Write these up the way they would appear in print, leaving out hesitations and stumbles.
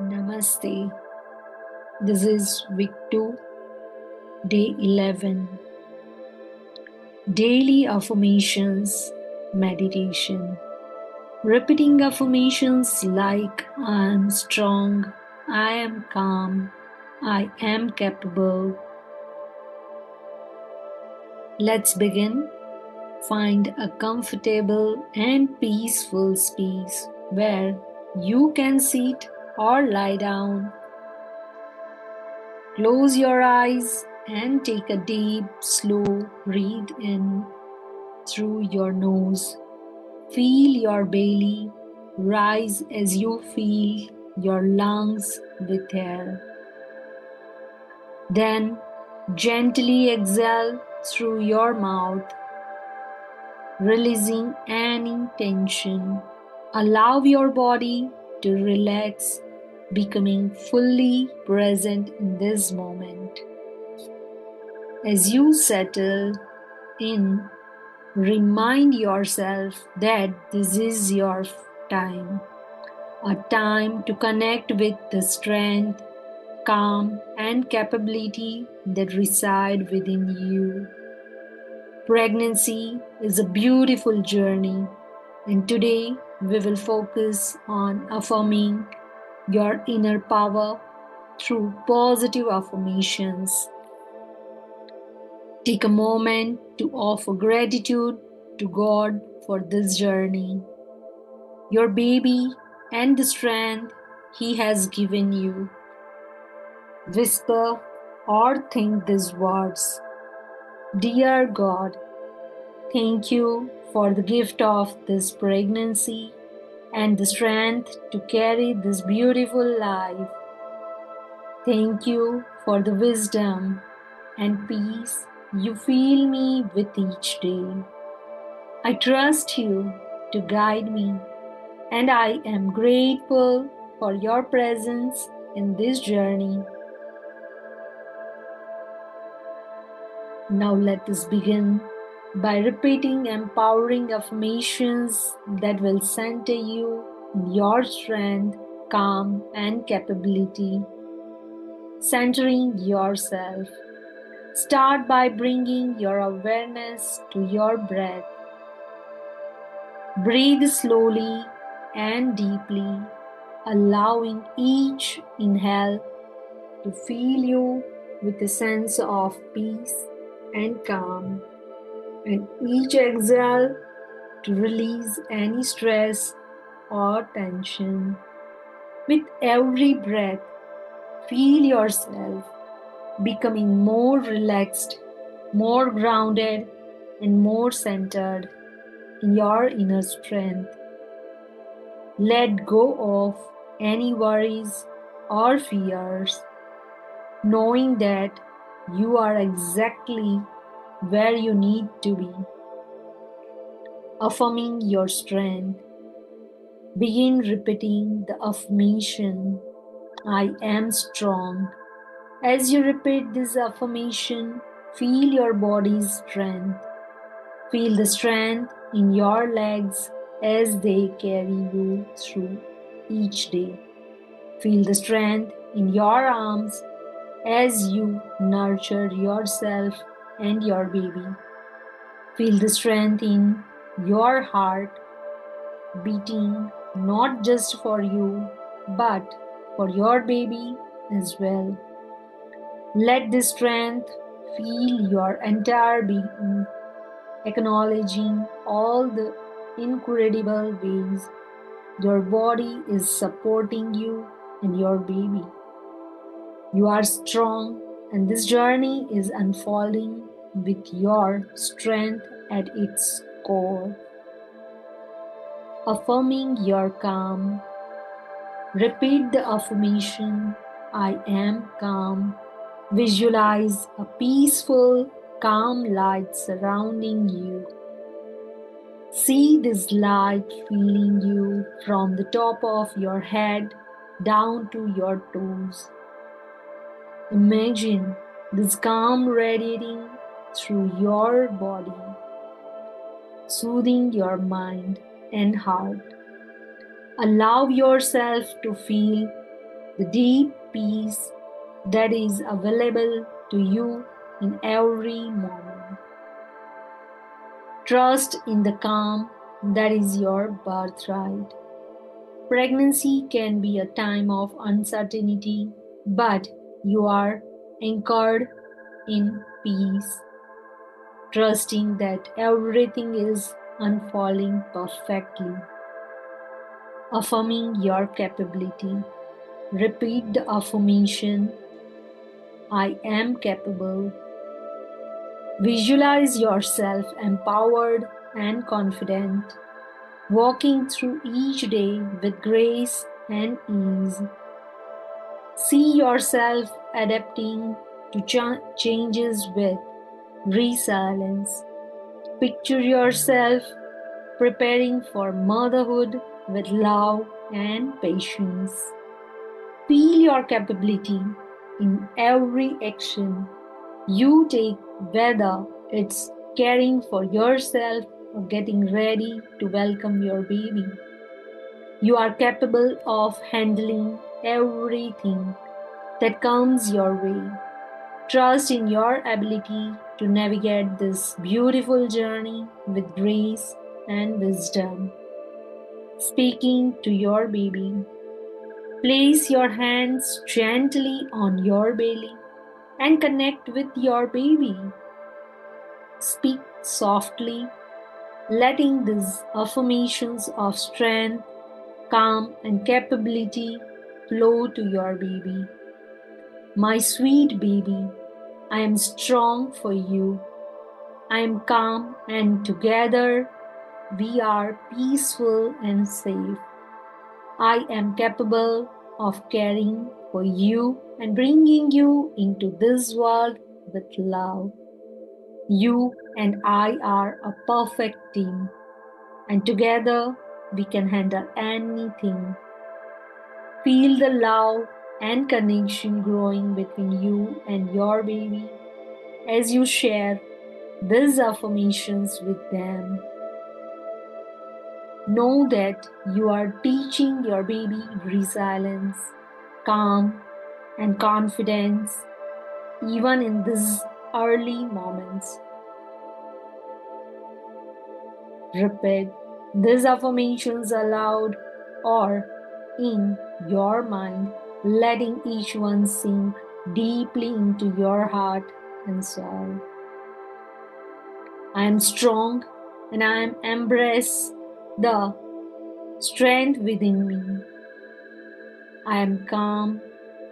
Namaste. This is week 2, day 11. Daily affirmations meditation. Repeating affirmations like I am strong, I am calm, I am capable. Let's begin. Find a comfortable and peaceful space where you can sit or lie down. Close your eyes and take a deep, slow breath in through your nose. Feel your belly rise as you fill your lungs with air. Then gently exhale through your mouth, releasing any tension. Allow your body to relax, becoming fully present in this moment. As you settle in, remind yourself that this is your time, a time to connect with the strength, calm, and capability that reside within you. Pregnancy is a beautiful journey, and today we will focus on affirming your inner power through positive affirmations. Take a moment to offer gratitude to God for this journey, your baby, and the strength He has given you. Whisper or think these words. Dear God, thank you for the gift of this pregnancy and the strength to carry this beautiful life. Thank you for the wisdom and peace you fill me with each day. I trust you to guide me, and I am grateful for your presence in this journey. Now let us begin by repeating empowering affirmations that will center you in your strength, calm, and capability. Centering yourself. Start by bringing your awareness to your breath. Breathe slowly and deeply, allowing each inhale to fill you with a sense of peace and calm, and each exhale to release any stress or tension. With every breath, feel yourself becoming more relaxed, more grounded, and more centered in your inner strength. Let go of any worries or fears, knowing that you are exactly where you need to be. Affirming your strength. Begin repeating the affirmation, I am strong. As you repeat this affirmation, feel your body's strength. Feel the strength in your legs as they carry you through each day. Feel the strength in your arms as you nurture yourself and your baby. Feel the strength in your heart beating not just for you but for your baby as well. Let this strength fill your entire being, acknowledging all the incredible ways your body is supporting you and your baby. You are strong, and this journey is unfolding with your strength at its core. Affirming your calm. Repeat the affirmation, I am calm. Visualize a peaceful, calm light surrounding you. See this light filling you from the top of your head down to your toes. Imagine this calm radiating through your body, soothing your mind and heart. Allow yourself to feel the deep peace that is available to you in every moment. Trust in the calm that is your birthright. Pregnancy can be a time of uncertainty, but you are anchored in peace, trusting that everything is unfolding perfectly. Affirming your capability. Repeat the affirmation, I am capable. Visualize yourself empowered and confident, walking through each day with grace and ease. See yourself adapting to changes with resilience. Picture yourself preparing for motherhood with love and patience. Feel your capability in every action you take, whether it's caring for yourself or getting ready to welcome your baby. You are capable of handling everything that comes your way. Trust in your ability to navigate this beautiful journey with grace and wisdom. Speaking to your baby, place your hands gently on your belly and connect with your baby. Speak softly, letting these affirmations of strength, calm, and capability flow to your baby. My sweet baby, I am strong for you. I am calm, and together we are peaceful and safe. I am capable of caring for you and bringing you into this world with love. You and I are a perfect team, and together we can handle anything. Feel the love and connection growing between you and your baby as you share these affirmations with them. Know that you are teaching your baby resilience, calm, and confidence even in these early moments. Repeat these affirmations aloud or in your mind, letting each one sink deeply into your heart and soul. I am strong and I am embrace the strength within me. I am calm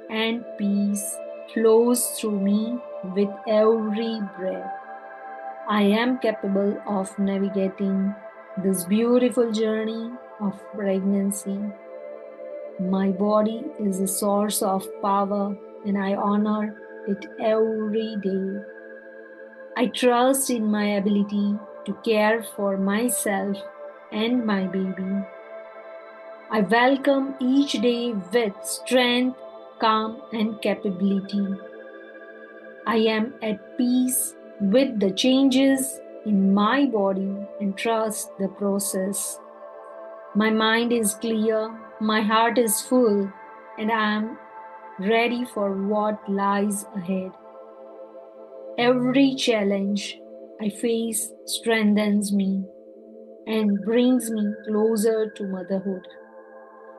and peace flows through me with every breath. I am capable of navigating this beautiful journey of pregnancy. My body is a source of power and I honor it every day. I trust in my ability to care for myself and my baby. I welcome each day with strength, calm, and capability. I am at peace with the changes in my body and trust the process. My mind is clear, my heart is full, and I am ready for what lies ahead. Every challenge I face strengthens me and brings me closer to motherhood.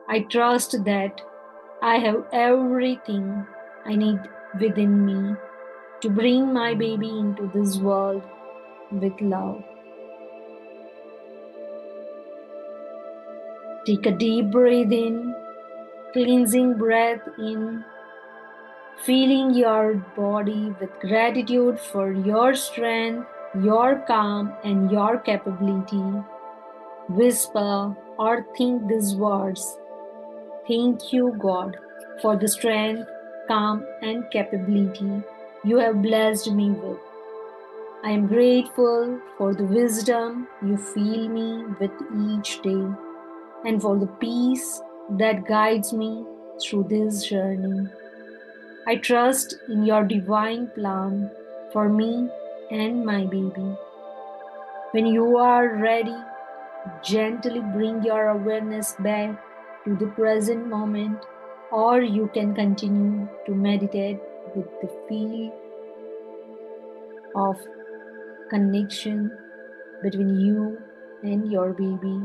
I trust that I have everything I need within me to bring my baby into this world with love. Take a deep breath in, cleansing breath in, feeling your body with gratitude for your strength, your calm, and your capability. Whisper or think these words. Thank you, God, for the strength, calm, and capability you have blessed me with. I am grateful for the wisdom you fill me with each day and for the peace that guides me through this journey. I trust in your divine plan for me and my baby. When you are ready, gently bring your awareness back to the present moment. or you can continue to meditate with the feel of connection between you and your baby.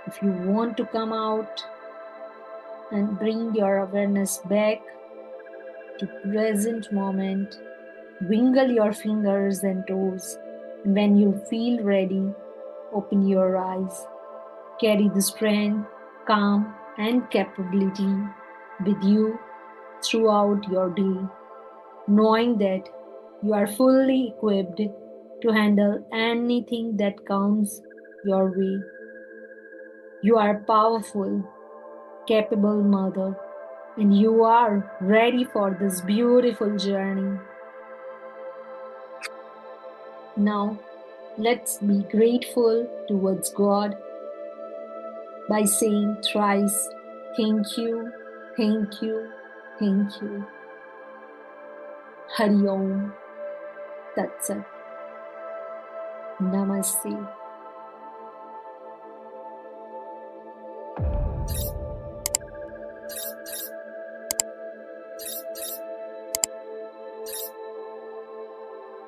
If you want to come out and bring your awareness back to present moment, wiggle your fingers and toes. When you feel ready, open your eyes. Carry the strength, calm, and capability with you throughout your day, knowing that you are fully equipped to handle anything that comes your way. You are a powerful, capable mother, and you are ready for this beautiful journey. Now, let's be grateful towards God by saying thrice, thank you, thank you, thank you. Hari Om Tat Sat. Namaste.